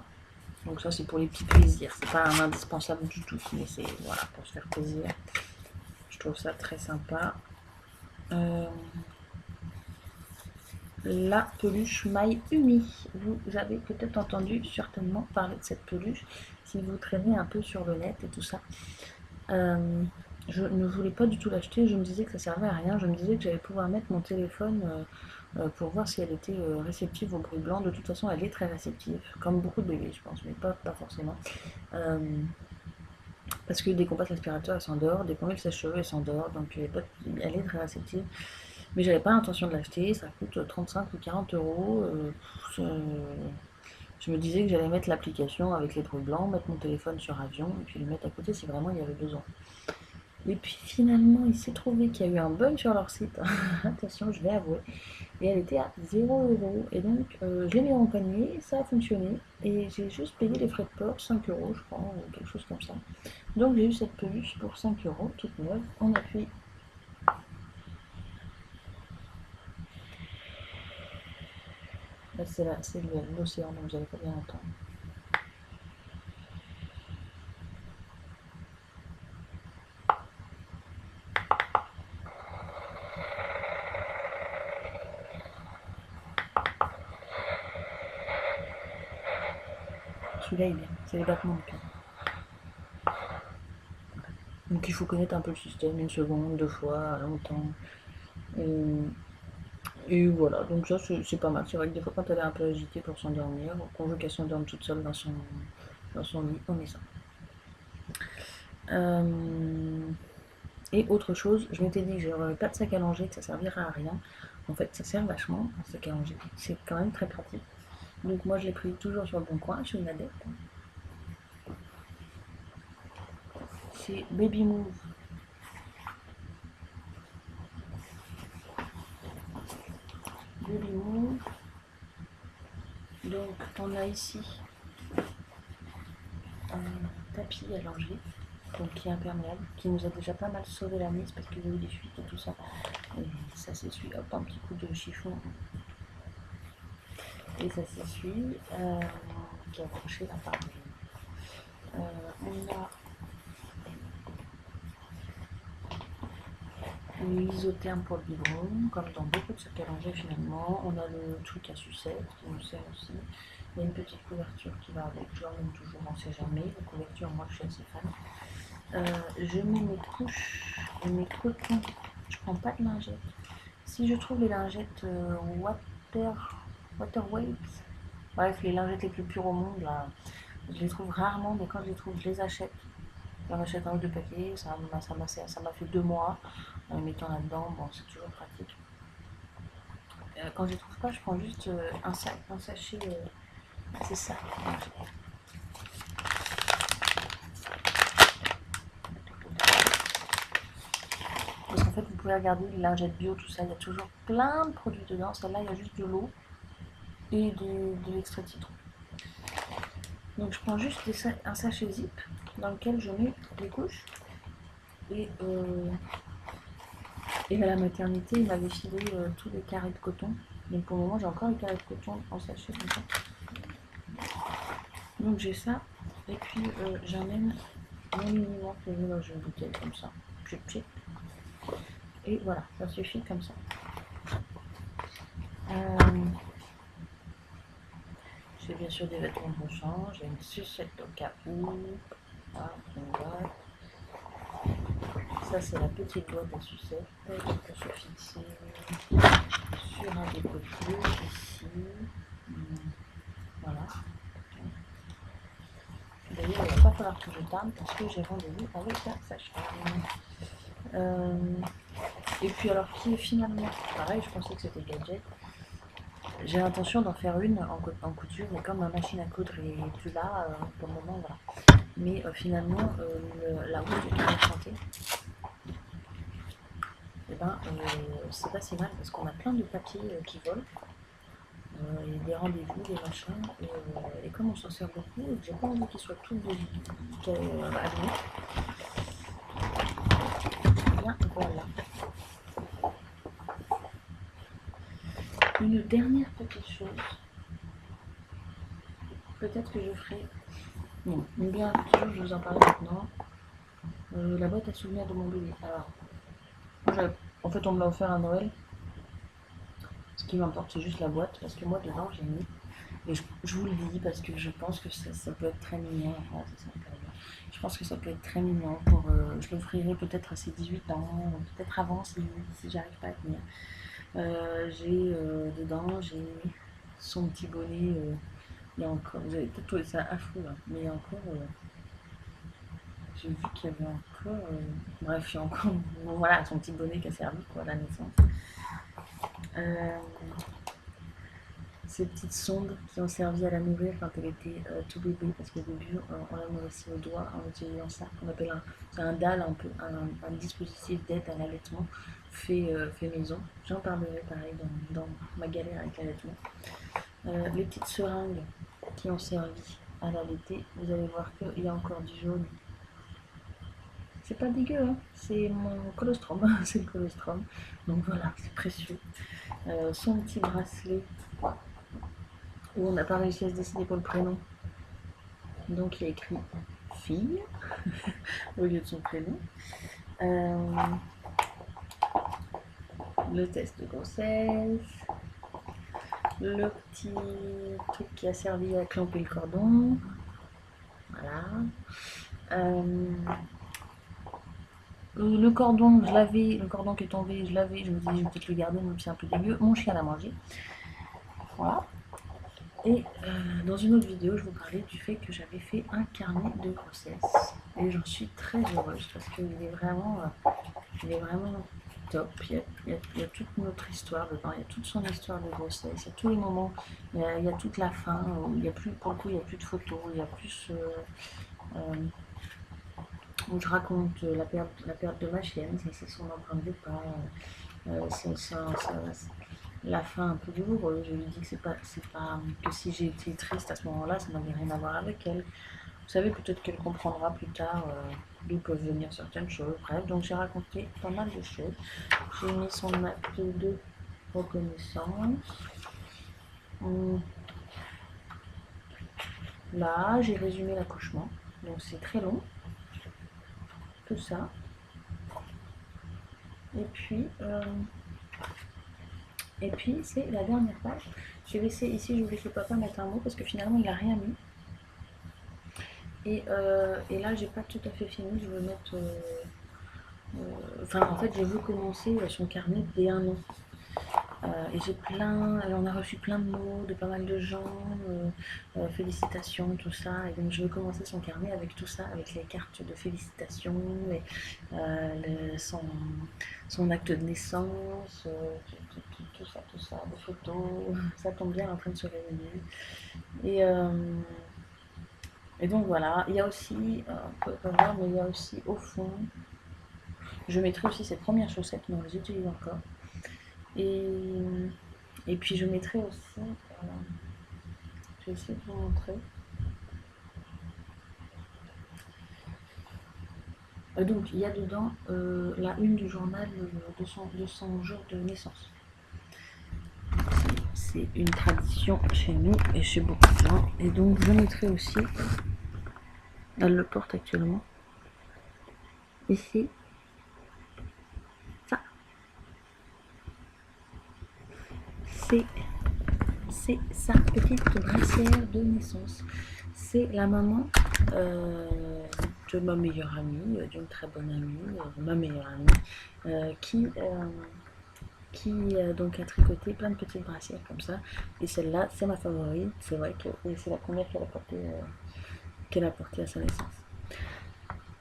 Donc ça c'est pour les petits plaisirs, c'est pas un indispensable du tout, mais c'est voilà pour se faire plaisir. Je trouve ça très sympa. Euh, la peluche maille Umi. Vous avez peut-être entendu certainement parler de cette peluche si vous traînez un peu sur le net et tout ça. Euh, je ne voulais pas du tout l'acheter, je me disais que ça servait à rien, je me disais que j'allais pouvoir mettre mon téléphone pour voir si elle était réceptive au bruit blanc. De toute façon, elle est très réceptive, comme beaucoup de bébés, je pense, mais pas forcément. Euh, Parce que dès qu'on passe l'aspirateur, elle s'endort, dès qu'on met le sèche-cheveux, elle s'endort, donc elle est très réceptive. Mais j'avais pas l'intention de l'acheter, ça coûte 35 ou 40 euros. Je me disais que j'allais mettre l'application avec les bruits blancs, mettre mon téléphone sur avion et puis le mettre à côté si vraiment il y avait besoin. Et puis finalement, il s'est trouvé qu'il y a eu un bug sur leur site. Attention, je vais avouer. Et elle était à 0 euros. Et donc, je l'ai mis en panier, ça a fonctionné. Et j'ai juste payé les frais de port, 5 euros, je crois, ou quelque chose comme ça. Donc, j'ai eu cette peluche pour 5 euros, toute neuve, en appui. Là, c'est l'océan, donc vous n'allez pas bien entendre. Celui-là, il est bien. C'est les battements de cœur. Donc, il faut connaître un peu le système, une seconde, deux fois, longtemps. Et, et voilà, donc ça, c'est pas mal. C'est vrai que des fois, quand elle est un peu agitée pour s'endormir, qu'on veut qu'elle s'endorme toute seule dans son lit, on met ça. Euh, Et autre chose, je m'étais dit que j'aurais pas de sac à langer, que ça servirait à rien. En fait, ça sert vachement, un sac à langer. C'est quand même très pratique. Donc moi, je l'ai pris toujours sur le bon coin, je suis une adepte. c'est Baby Move. Baby Move. Donc on a ici un tapis allongé, donc qui est imperméable, qui nous a déjà pas mal sauvé la mise parce qu'il y a eu des fuites et tout ça. Et ça s'essuie, hop, un petit coup de chiffon. Et ça s'essuie, qui est accroché là par on a l'isotherme pour le biberon, comme dans beaucoup de sacs à langer finalement. On a le truc à sucette qui nous sert aussi. Il y a une petite couverture qui va avec, je l'emmène toujours, on sait jamais. La couverture, moi je suis assez fan. Je mets mes couches et mes cotons. Je prends pas de lingettes. Si je trouve les lingettes waterweight, bref, les lingettes les plus pures au monde, là, je les trouve rarement, mais quand je les trouve, je les achète. J'en achète un ou deux paquets, ça m'a fait 2 mois en les mettant là-dedans, bon, c'est toujours pratique. Quand je les trouve pas, je prends juste un sachet, c'est ça. Parce qu'en fait, vous pouvez regarder les lingettes bio, tout ça, il y a toujours plein de produits dedans. Celle-là, il y a juste de l'eau et de l'extrait de citron. Donc, je prends juste un sachet zip dans lequel je mets les couches. Et à la maternité, il m'avait filé tous les carrés de coton. Donc, pour le moment, j'ai encore les carrés de coton en sachet comme ça. Donc, j'ai ça. Et puis, j'emmène mon minimum que j'ai dans une bouteille comme ça. Pchit. Et voilà, ça suffit comme ça. J'ai bien sûr des vêtements de rechange, j'ai une sucette au cas où. Ah, ça c'est la petite boîte à sucettes pour se fixer sur un des côtés ici. Voilà. D'ailleurs, il ne va pas falloir que je tarde parce que j'ai rendez-vous avec la sage-femme. Et puis alors qui est finalement pareil, je pensais que c'était gadget. J'ai l'intention d'en faire une en couture, mais comme ma machine à coudre est plus là, pour le moment, voilà. Mais finalement, la rouge de carnet de santé, et c'est pas si mal parce qu'on a plein de papiers qui volent, et des rendez-vous, des machins, et comme on s'en sert beaucoup, j'ai pas envie qu'ils soient tous abîmés. Bien, voilà. Une dernière petite chose, peut-être que je ferai. Non, une dernière petite chose, je vous en parle maintenant. La boîte à souvenirs de mon bébé. Alors, en fait, on me l'a offert à Noël. Ce qui m'importe, c'est juste la boîte, parce que moi, dedans, j'ai mis. Et je vous le dis parce que je pense que ça peut être très mignon. Enfin, je pense que ça peut être très mignon. Je l'offrirai peut-être à ses 18 ans, peut-être avant si j'arrive pas à tenir. Dedans, j'ai son petit bonnet. Il y a encore, vous avez peut-être trouvé ça affreux, hein, mais il y a encore. J'ai vu qu'il y avait encore. Bref, il y a encore. Bon, voilà, son petit bonnet qui a servi quoi, à la naissance. Ces petites sondes qui ont servi à la nourrir quand elle était tout bébé, parce qu'au début, on la nourrissait au doigt en utilisant ça, qu'on appelle un DAL, un dispositif d'aide à l'allaitement fait maison. J'en parlerai pareil dans ma galère avec l'allaitement. Les petites seringues qui ont servi à l'allaiter, vous allez voir qu'il y a encore du jaune. C'est pas dégueu, hein, c'est mon colostrum, c'est le colostrum. Donc voilà, c'est précieux. Son petit bracelet où on n'a pas réussi à se décider pour le prénom. Donc il y a écrit fille au lieu de son prénom. Le test de grossesse. Le petit truc qui a servi à clamper le cordon. Voilà. Le cordon, je l'avais, le cordon qui est tombé, je l'avais, je me disais je vais peut-être le garder, même si c'est un peu dégueu. Mon chien l'a mangé. Voilà. Et dans une autre vidéo, je vous parlais du fait que j'avais fait un carnet de grossesse. Et j'en suis très heureuse parce qu'il est vraiment top. Il y a toute notre histoire dedans, il y a toute son histoire de grossesse, il y a tous les moments, il y a toute la fin, où il y a plus, pour le coup, il n'y a plus de photos, il y a plus où je raconte la perte de ma chienne, ça c'est son empreinte de pas, la fin un peu douloureuse. Je lui dis que c'est pas que si j'ai été triste à ce moment-là, ça n'avait rien à voir avec elle. Vous savez, peut-être qu'elle comprendra plus tard d'où peuvent venir certaines choses. Bref, donc j'ai raconté pas mal de choses. J'ai mis son acte de reconnaissance. Là, j'ai résumé l'accouchement. Donc c'est très long, tout ça. Et puis c'est la dernière page. J'ai laissé ici, je voulais que le papa mette un mot parce que finalement il n'a rien mis. Et là, j'ai pas tout à fait fini. Je veux mettre. Enfin, en fait, j'ai vu commencer son carnet dès 1 an. Et on a reçu plein de mots de pas mal de gens, félicitations, tout ça. Et donc je veux commencer son carnet avec tout ça, avec les cartes de félicitations, son acte de naissance, tout ça, des photos. Ça tombe bien en train de se réveiller. Et donc voilà, il y a aussi, on peut pas voir, mais il y a aussi au fond, je mettrai aussi ses premières chaussettes, mais on les utilise encore. Et puis je mettrai aussi, je vais essayer de vous montrer. Donc il y a dedans la une du journal de son jour de naissance. C'est une tradition chez nous et chez beaucoup de gens. Et donc je mettrai aussi, elle le porte actuellement, ici, ça. C'est sa petite brassière de naissance. C'est la maman de ma meilleure amie, d'une très bonne amie, ma meilleure amie, qui donc a tricoté plein de petites brassières comme ça. Et celle-là, c'est ma favorite. C'est vrai que c'est la première qu'elle a portée à sa naissance.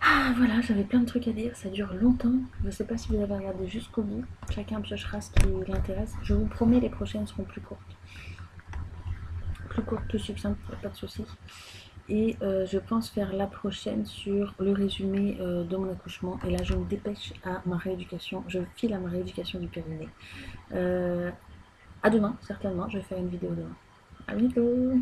Ah voilà, j'avais plein de trucs à dire, ça dure longtemps. Je ne sais pas si vous avez regardé jusqu'au bout. Chacun piochera ce qui l'intéresse. Je vous promets, les prochaines seront plus courtes. Plus courtes, plus succinctes, pas de soucis. Et je pense faire la prochaine sur le résumé de mon accouchement. Et là, je me dépêche à ma rééducation. Je file à ma rééducation du périnée. À demain, certainement. Je vais faire une vidéo demain. À bientôt!